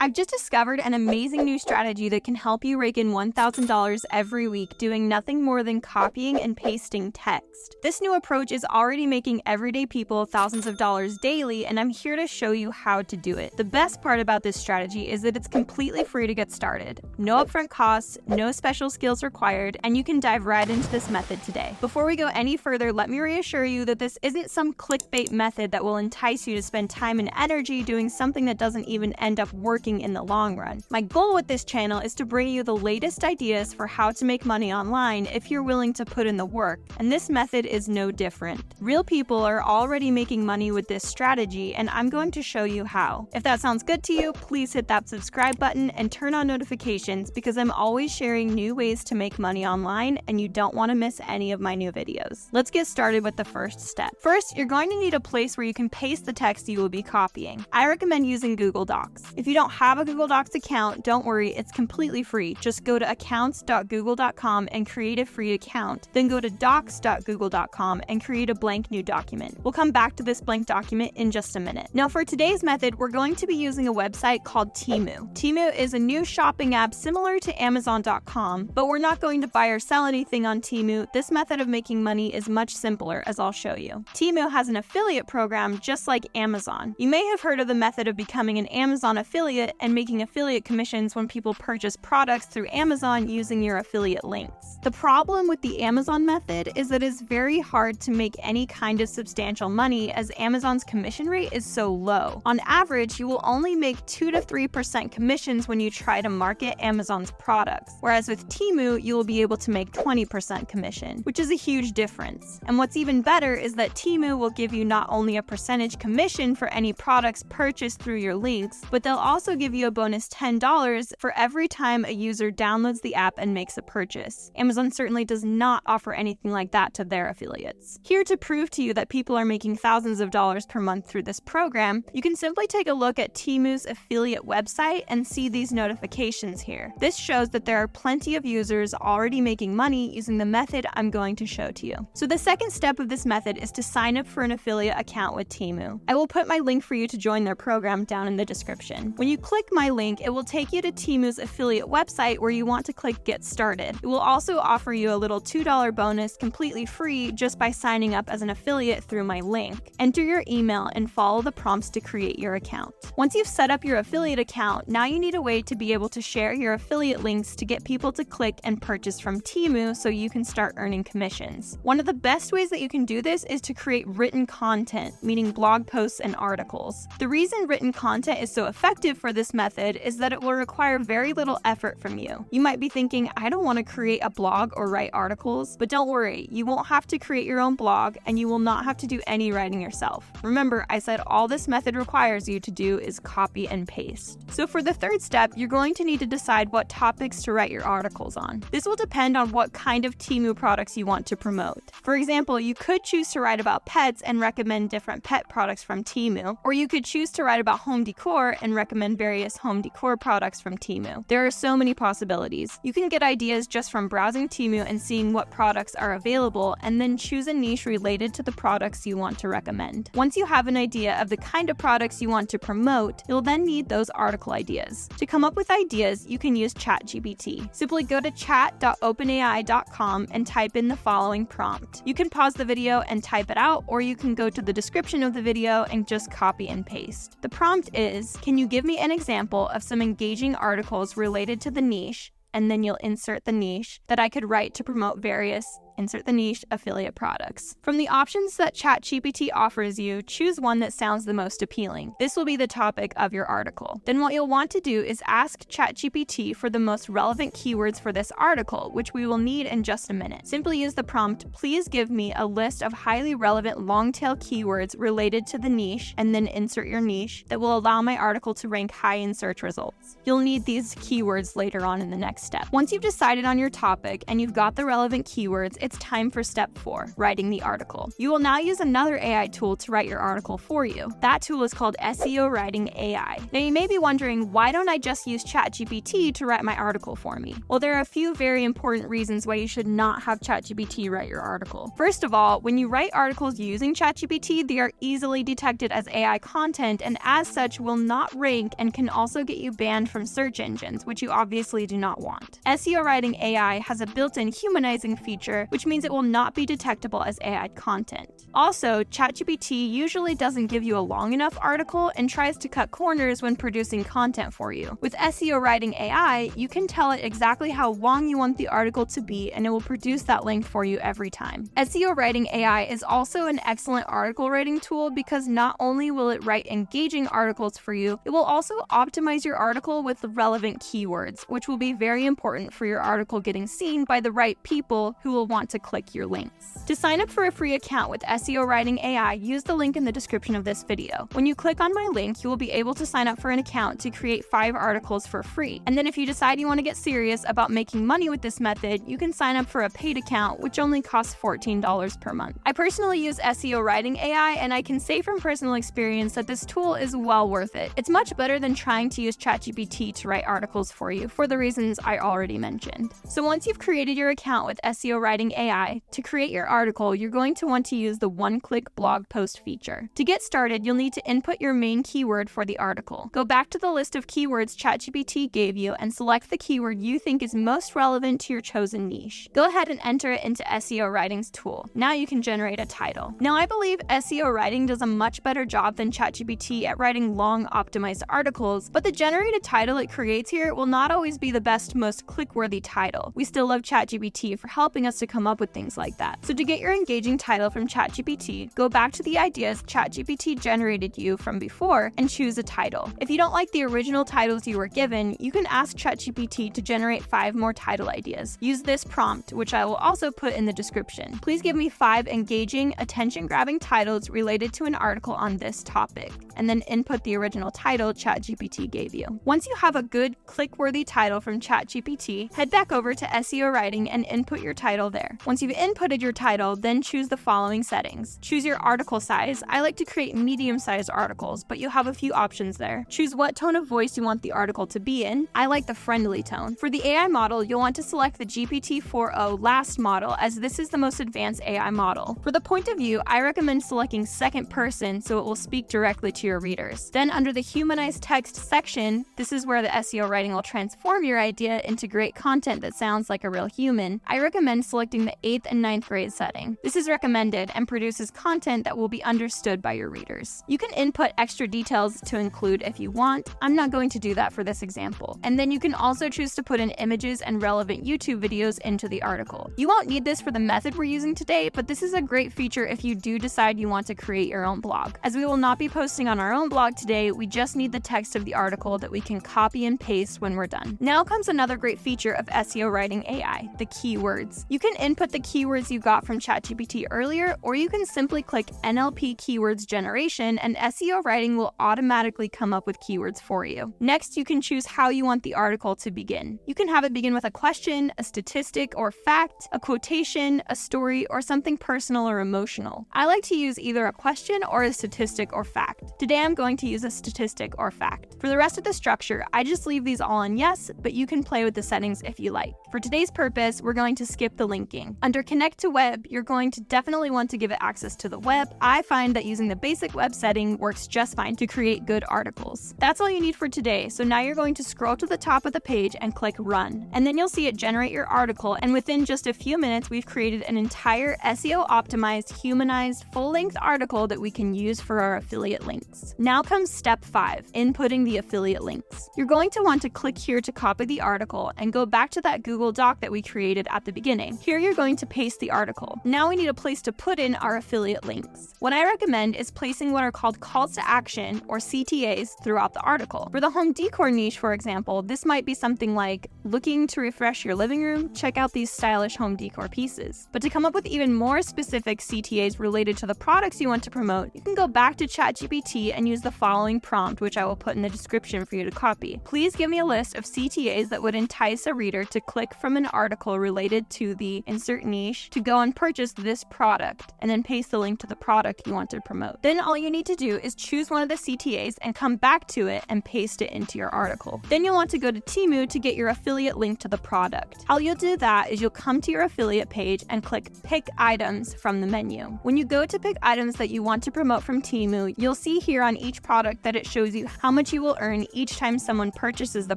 I've just discovered an amazing new strategy that can help you rake in $1,000 every week doing nothing more than copying and pasting text. This new approach is already making everyday people thousands of dollars daily, and I'm here to show you how to do it. The best part about this strategy is that it's completely free to get started. No upfront costs, no special skills required, and you can dive right into this method today. Before we go any further, let me reassure you that this isn't some clickbait method that will entice you to spend time and energy doing something that doesn't even end up working in the long run. My goal with this channel is to bring you the latest ideas for how to make money online if you're willing to put in the work, and this method is no different. Real people are already making money with this strategy, and I'm going to show you how. If that sounds good to you, please hit that subscribe button and turn on notifications because I'm always sharing new ways to make money online and you don't want to miss any of my new videos. Let's get started with the first step. First, you're going to need a place where you can paste the text you will be copying. I recommend using Google Docs. If you don't have a Google Docs account, don't worry, it's completely free. Just go to accounts.google.com and create a free account. Then go to docs.google.com and create a blank new document. We'll come back to this blank document in just a minute. Now for today's method, we're going to be using a website called Temu. Temu is a new shopping app similar to Amazon.com, but we're not going to buy or sell anything on Temu. This method of making money is much simpler, as I'll show you. Temu has an affiliate program just like Amazon. You may have heard of the method of becoming an Amazon affiliate and making affiliate commissions when people purchase products through Amazon using your affiliate links. The problem with the Amazon method is that it's very hard to make any kind of substantial money as Amazon's commission rate is so low. On average, you will only make 2 to 3% commissions when you try to market Amazon's products, whereas with Temu, you will be able to make 20% commission, which is a huge difference. And what's even better is that Temu will give you not only a percentage commission for any products purchased through your links, but they'll also give you a bonus $10 for every time a user downloads the app and makes a purchase. Amazon certainly does not offer anything like that to their affiliates. Here to prove to you that people are making thousands of dollars per month through this program, you can simply take a look at Temu's affiliate website and see these notifications here. This shows that there are plenty of users already making money using the method I'm going to show to you. So the second step of this method is to sign up for an affiliate account with Temu. I will put my link for you to join their program down in the description. When you click my link, it will take you to Temu's affiliate website where you want to click Get Started. It will also offer you a little $2 bonus completely free just by signing up as an affiliate through my link. Enter your email and follow the prompts to create your account. Once you've set up your affiliate account, now you need a way to be able to share your affiliate links to get people to click and purchase from Temu so you can start earning commissions. One of the best ways that you can do this is to create written content, meaning blog posts and articles. The reason written content is so effective for this method is that it will require very little effort from you. You might be thinking, I don't want to create a blog or write articles, but don't worry, you won't have to create your own blog and you will not have to do any writing yourself. Remember, I said all this method requires you to do is copy and paste. So for the third step, you're going to need to decide what topics to write your articles on. This will depend on what kind of Temu products you want to promote. For example, you could choose to write about pets and recommend different pet products from Temu, or you could choose to write about home decor and recommend various home decor products from Temu. There are so many possibilities. You can get ideas just from browsing Temu and seeing what products are available, and then choose a niche related to the products you want to recommend. Once you have an idea of the kind of products you want to promote, you'll then need those article ideas. To come up with ideas, you can use ChatGPT. Simply go to chat.openai.com and type in the following prompt. You can pause the video and type it out, or you can go to the description of the video and just copy and paste. The prompt is, can you give me an example of some engaging articles related to the niche, and then you'll insert the niche that I could write to promote various insert the niche affiliate products. From the options that ChatGPT offers you, choose one that sounds the most appealing. This will be the topic of your article. Then what you'll want to do is ask ChatGPT for the most relevant keywords for this article, which we will need in just a minute. Simply use the prompt, please give me a list of highly relevant long-tail keywords related to the niche, and then insert your niche that will allow my article to rank high in search results. You'll need these keywords later on in the next step. Once you've decided on your topic and you've got the relevant keywords, it's time for step 4, writing the article. You will now use another AI tool to write your article for you. That tool is called SEO Writing AI. Now you may be wondering, why don't I just use ChatGPT to write my article for me? Well, there are a few very important reasons why you should not have ChatGPT write your article. First of all, when you write articles using ChatGPT, they are easily detected as AI content and as such will not rank and can also get you banned from search engines, which you obviously do not want. SEO Writing AI has a built-in humanizing feature, which means it will not be detectable as AI content. Also, ChatGPT usually doesn't give you a long enough article and tries to cut corners when producing content for you. With SEO Writing AI, you can tell it exactly how long you want the article to be and it will produce that length for you every time. SEO Writing AI is also an excellent article writing tool because not only will it write engaging articles for you, it will also optimize your article with the relevant keywords, which will be very important for your article getting seen by the right people who will want to click your links. To sign up for a free account with SEO Writing AI, use the link in the description of this video. When you click on my link, you will be able to sign up for an account to create 5 articles for free. And then if you decide you want to get serious about making money with this method, you can sign up for a paid account, which only costs $14 per month. I personally use SEO Writing AI, and I can say from personal experience that this tool is well worth it. It's much better than trying to use ChatGPT to write articles for you for the reasons I already mentioned. So once you've created your account with SEO Writing AI, to create your article, you're going to want to use the one-click blog post feature. To get started, you'll need to input your main keyword for the article. Go back to the list of keywords ChatGPT gave you and select the keyword you think is most relevant to your chosen niche. Go ahead and enter it into SEO Writing's tool. Now you can generate a title. Now I believe SEO Writing does a much better job than ChatGPT at writing long optimized articles, but the generated title it creates here will not always be the best, most click-worthy title. We still love ChatGPT for helping us to come up with things like that. So to get your engaging title from ChatGPT, go back to the ideas ChatGPT generated you from before and choose a title. If you don't like the original titles you were given, you can ask ChatGPT to generate 5 more title ideas. Use this prompt, which I will also put in the description. Please give me 5 engaging, attention-grabbing titles related to an article on this topic, and then input the original title ChatGPT gave you. Once you have a good, click-worthy title from ChatGPT, head back over to SEO Writing and input your title there. Once you've inputted your title, then choose the following settings. Choose your article size. I like to create medium-sized articles, but you have a few options there. Choose what tone of voice you want the article to be in. I like the friendly tone. For the AI model, you'll want to select the GPT-4o last model, as this is the most advanced AI model. For the point of view, I recommend selecting second person so it will speak directly to your readers. Then under the humanized text section, this is where the SEO Writing will transform your idea into great content that sounds like a real human. I recommend selecting the 8th and 9th grade setting. This is recommended and produces content that will be understood by your readers. You can input extra details to include if you want. I'm not going to do that for this example. And then you can also choose to put in images and relevant YouTube videos into the article. You won't need this for the method we're using today, but this is a great feature if you do decide you want to create your own blog. As we will not be posting on our own blog today, we just need the text of the article that we can copy and paste when we're done. Now comes another great feature of SEO Writing AI, the keywords. You can input the keywords you got from ChatGPT earlier, or you can simply click NLP Keywords Generation and SEO Writing will automatically come up with keywords for you. Next, you can choose how you want the article to begin. You can have it begin with a question, a statistic or fact, a quotation, a story, or something personal or emotional. I like to use either a question or a statistic or fact. Today I'm going to use a statistic or fact. For the rest of the structure, I just leave these all on yes, but you can play with the settings if you like. For today's purpose, we're going to skip the linking. Under Connect to Web, you're going to definitely want to give it access to the web. I find that using the basic web setting works just fine to create good articles. That's all you need for today, so now you're going to scroll to the top of the page and click Run. And then you'll see it generate your article, and within just a few minutes, we've created an entire SEO-optimized, humanized, full-length article that we can use for our affiliate links. Now comes step 5, inputting the affiliate links. You're going to want to click here to copy the article and go back to that Google Doc that we created at the beginning. Here you're going to paste the article. Now we need a place to put in our affiliate links. What I recommend is placing what are called calls to action, or CTAs, throughout the article. For the home decor niche, for example, this might be something like, looking to refresh your living room? Check out these stylish home decor pieces. But to come up with even more specific CTAs related to the products you want to promote, you can go back to ChatGPT and use the following prompt, which I will put in the description for you to copy. Please give me a list of CTAs that would entice a reader to click from an article related to the, insert niche to go and purchase this product, and then paste the link to the product you want to promote. Then all you need to do is choose one of the CTAs and come back to it and paste it into your article. Then you'll want to go to Temu to get your affiliate link to the product. How you'll do that is you'll come to your affiliate page and click Pick Items from the menu. When you go to pick items that you want to promote from Temu, you'll see here on each product that it shows you how much you will earn each time someone purchases the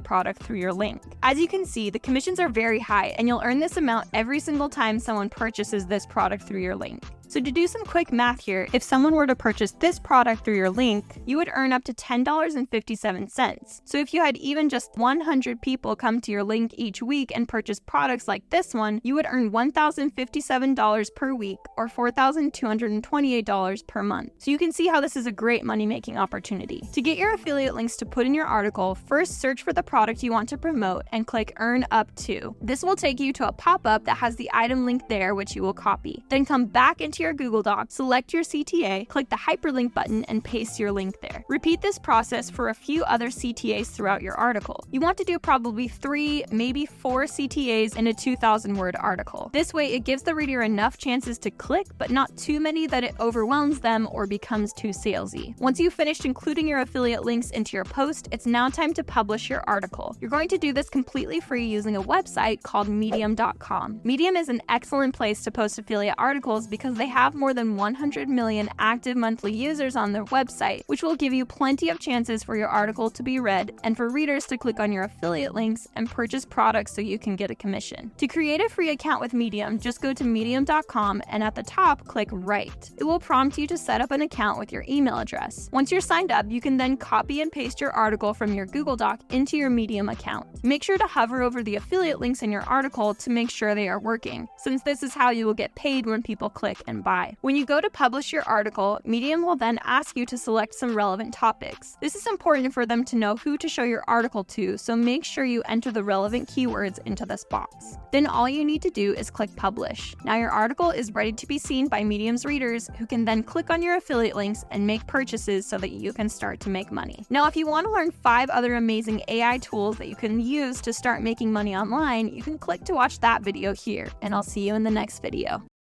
product through your link. As you can see, the commissions are very high, and you'll earn this amount every single time someone purchases this product through your link. So to do some quick math here, if someone were to purchase this product through your link, you would earn up to $10.57. So if you had even just 100 people come to your link each week and purchase products like this one, you would earn $1,057 per week, or $4,228 per month. So you can see how this is a great money-making opportunity. To get your affiliate links to put in your article, first search for the product you want to promote and click Earn Up To. This will take you to a pop-up that has the item link there, which you will copy. Then come back into your Google Doc, select your CTA, click the hyperlink button, and paste your link there. Repeat this process for a few other CTAs throughout your article. You want to do probably 3, maybe 4 CTAs in a 2,000-word article. This way, it gives the reader enough chances to click, but not too many that it overwhelms them or becomes too salesy. Once you've finished including your affiliate links into your post, it's now time to publish your article. You're going to do this completely free using a website called Medium.com. Medium is an excellent place to post affiliate articles because they have more than 100 million active monthly users on their website, which will give you plenty of chances for your article to be read and for readers to click on your affiliate links and purchase products so you can get a commission. To create a free account with Medium, just go to Medium.com and at the top, click Write. It will prompt you to set up an account with your email address. Once you're signed up, you can then copy and paste your article from your Google Doc into your Medium account. Make sure to hover over the affiliate links in your article to make sure they are working, since this is how you will get paid when people click and buy. When you go to publish your article, Medium will then ask you to select some relevant topics. This is important for them to know who to show your article to, so make sure you enter the relevant keywords into this box. Then all you need to do is click Publish. Now your article is ready to be seen by Medium's readers, who can then click on your affiliate links and make purchases so that you can start to make money. Now, if you want to learn 5 other amazing AI tools that you can use to start making money online, you can click to watch that video here, and I'll see you in the next video.